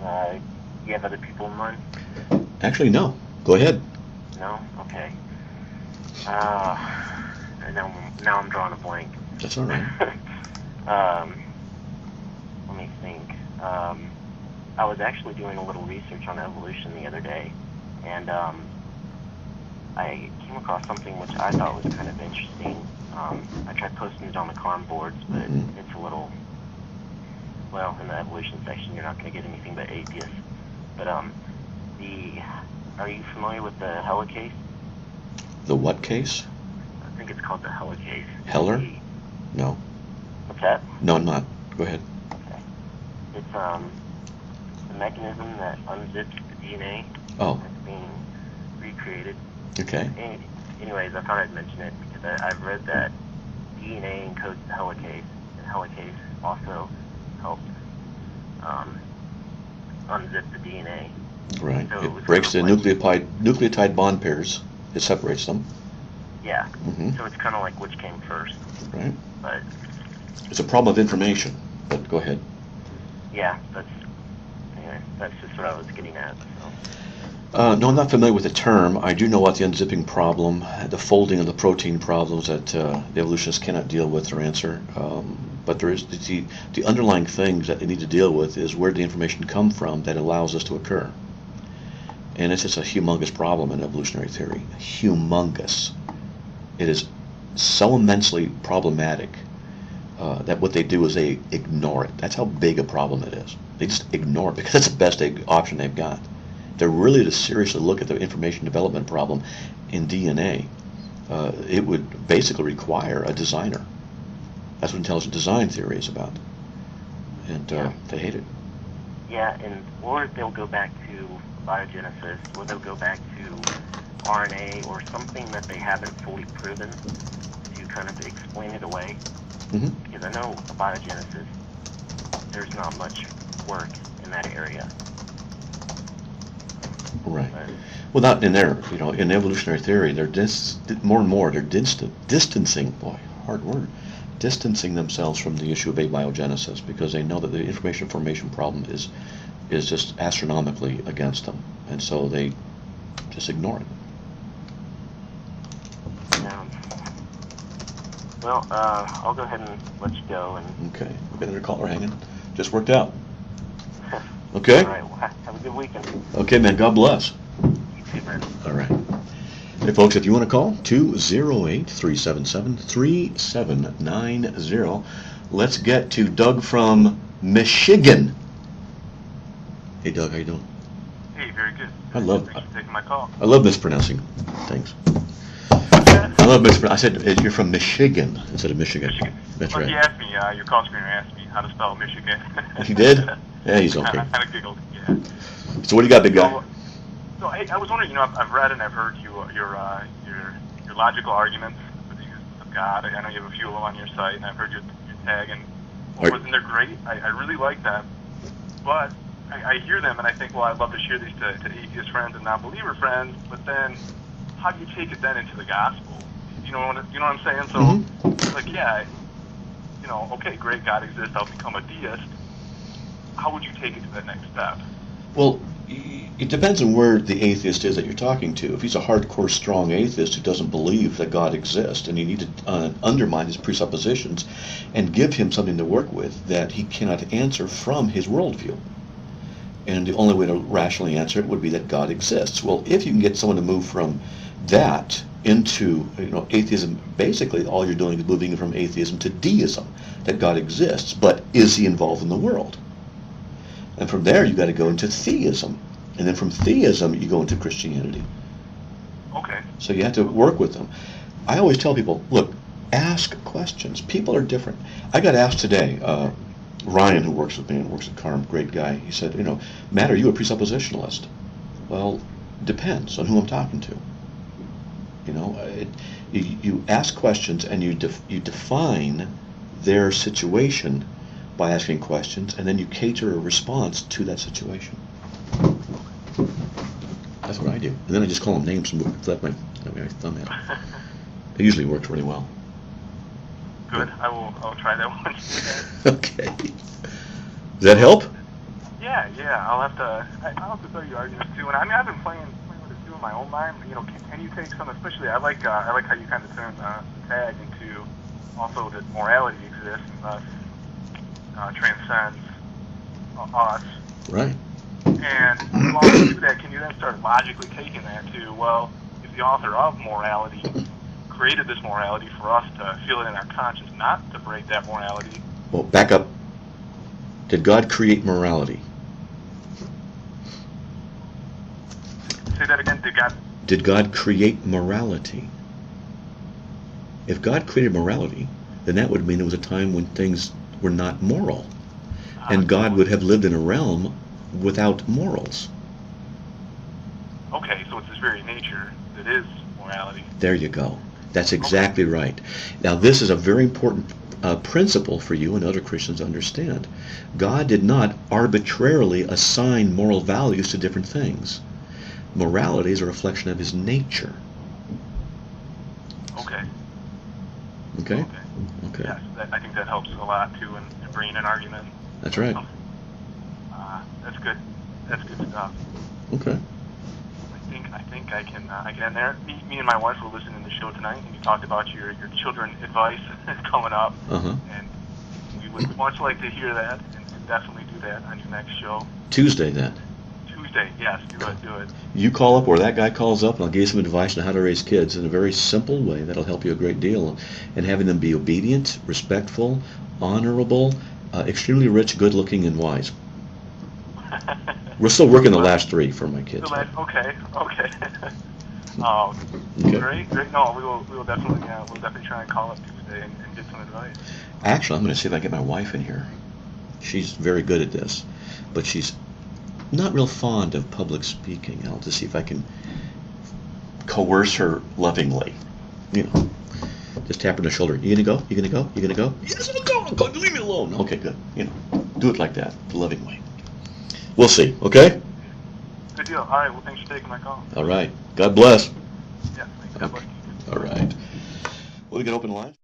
Okay. You have other people in mind? Actually, no. Go ahead. No? Okay. Now I'm drawing a blank. That's all right. Let me think. I was actually doing a little research on evolution the other day, and I came across something which I thought was kind of interesting. I tried posting it on the CARM boards, but it's a little, well, in the evolution section you're not going to get anything but atheists. But are you familiar with the Hella case? The what case? I think it's called the Hella case. Heller? No. What's that? No, I'm not. Go ahead. Okay. It's the mechanism that unzips the DNA Oh. that's being recreated. Okay. Anyways, I thought I'd mention it because I've read that DNA encodes the Hella case, and Hella case also helps unzip the DNA. Right. So it breaks the nucleotide bond pairs. It separates them. Yeah. Mm-hmm. So it's kind of like which came first. Right. But it's a problem of information. But go ahead. Yeah. That's just what I was getting at. So. No, I'm not familiar with the term. I do know about the unzipping problem, the folding of the protein problems that the evolutionists cannot deal with or answer. But there is the underlying things that they need to deal with is where the information come from that allows this to occur. And it's just a humongous problem in evolutionary theory. Humongous. It is so immensely problematic that what they do is they ignore it. That's how big a problem it is. They just ignore it because that's the best option they've got. They're really to seriously look at the information development problem in DNA. It would basically require a designer. That's what intelligent design theory is about. And they hate it. Yeah, or they'll go back to biogenesis, or they'll go back to RNA or something that they haven't fully proven to kind of explain it away. Mm-hmm. Because I know biogenesis, there's not much work in that area. Right. Well, not in there. In evolutionary theory, they're more and more they're distancing. Boy, hard word. Distancing themselves from the issue of abiogenesis because they know that the information formation problem is just astronomically against them, and so they just ignore it. Yeah. Well, I'll go ahead and let you go. Okay. We've got another caller hanging. Just worked out. Okay? All right. Well, have a good weekend. Okay, man. God bless. You too, man. All right. Hey, folks, if you want to call, 208-377-3790. Let's get to Doug from Michigan. Hey, Doug, how you doing? Hey, very good. Thanks for taking my call. I love mispronouncing things. I love mispronouncing. I said you're from Michigan instead of Michigan. That's right. He asked me, your call screener asked me how to spell Michigan. He did? Yeah, he's okay. I kind of giggled, yeah. So what do you got, big guy? So I was wondering, I've read and I've heard your logical arguments with the use of God. I know you have a few of them on your site, and I've heard your tag, and wasn't they great? I really like that. But I hear them, and I think, well, I'd love to share these to atheist friends and non-believer friends, but then how do you take it then into the gospel? You know what I'm saying? So, it's like, yeah, okay, great, God exists, I'll become a deist. How would you take it to that next step? Well, it depends on where the atheist is that you're talking to. If he's a hardcore, strong atheist who doesn't believe that God exists, and you need to undermine his presuppositions and give him something to work with that he cannot answer from his worldview. And the only way to rationally answer it would be that God exists. Well, if you can get someone to move from that into atheism, basically all you're doing is moving from atheism to deism, that God exists, but is he involved in the world? And from there you got to go into theism, and then from theism you go into Christianity. Okay. So you have to work with them. I always tell people, look, ask questions. People are different. I got asked today, Ryan, who works with me and works at CARM, great guy, he said, Matt, are you a presuppositionalist? Well, depends on who I'm talking to. You ask questions and you define their situation by asking questions, and then you cater a response to that situation. That's what I do. And then I just call them names and flip my thumb at them. It usually works really well. Good. I'll try that one. Okay. that help? Yeah. I'll have to tell you arguments too. And I mean, I've been playing with it too in my own mind. You know, can you take some, especially I like how you kind of turn the tag into also that morality exists and thus transcends us. Right. And as long as you do that, can you then start logically taking that to, well, if the author of morality created this morality for us to feel it in our conscience, not to break that morality. Well, back up. Did God create morality? Say that again. Did God create morality? If God created morality, then that would mean there was a time when things were not moral. And God would have lived in a realm without morals. Okay, so it's this very nature that is morality. There you go. That's exactly right. Now, this is a very important principle for you and other Christians to understand. God did not arbitrarily assign moral values to different things. Morality is a reflection of his nature. Okay. Okay? Okay. Yes, I think that helps a lot too in bringing an argument. That's right. That's good. That's good stuff. Okay. I think I can end there. Me and my wife were listening to the show tonight, and you talked about your children advice coming up, and we would much like to hear that, and definitely do that on your next show. Tuesday, then. Tuesday, yes, do it. You call up, or that guy calls up, and I'll give you some advice on how to raise kids in a very simple way that'll help you a great deal, and having them be obedient, respectful, honorable, extremely rich, good-looking, and wise. We're still working the last three for my kids. Okay. Great. No, we will definitely try and call up Tuesday and get some advice. Actually, I'm going to see if I can get my wife in here. She's very good at this, but she's not real fond of public speaking. I'll just see if I can coerce her lovingly. You know, just tap her on the shoulder. You gonna go? You gonna go? You gonna go? Yes, I'm going. Leave me alone. Okay, good. You know, do it like that, the loving way. We'll see. Okay. Good deal. All right. Well, thanks for taking my call. All right. God bless. Yeah. God bless. All right. Will we get open line?